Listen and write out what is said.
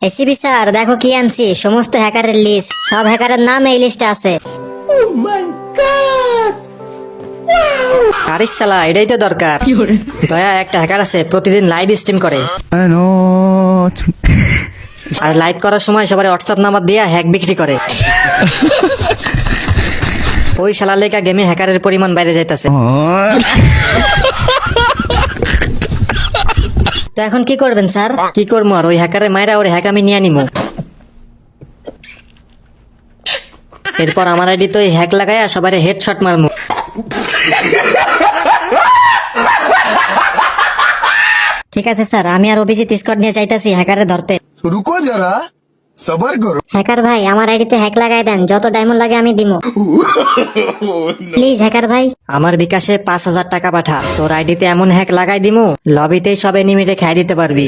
ACB sir দেখো কি আনছি, সমস্ত হ্যাকারের লিস্ট, সব হ্যাকারের নাম এই লিস্টে আছে। আরে শালা, এটাই তো দরকার। দয়া, একটা হ্যাকার আছে প্রতিদিন লাইভ স্ট্রিম করে, আর লাইভ করার সময় সবার হোয়াটসঅ্যাপ নাম্বার দিয়ে হ্যাক বিক্রি করে। ওই শালার লেখা গেমে হ্যাকারের পরিমাণ বাইরে যাইতাছে। তো এখন কি করবেন স্যার? কি করবো আর, ওই হ্যাকারের মায়েরা ওর হ্যাক আমি নিয়ে নিমু। এরপর আমার আইডি তো হ্যাক লাগাইয়া সবাই হেডশট মারমু। ঠিক আছে স্যার, আমি আর অভিজিৎ স্কোয়াড নিয়ে চাইতাছি হ্যাকারে ধরতে। रुको जरा सबर करो। হ্যাকার ভাই আমার আইডিতে হ্যাক লাগাই দেন, যত ডায়মন্ড লাগে আমি দিমু। প্লিজ হ্যাকার ভাই। আমার বিকাশে 5,000 টাকা পাঠা, তোর আইডিতে এমন হ্যাক লাগাই দিমু লবিতেই সব এনিমিটে খাই দিতে পারবি।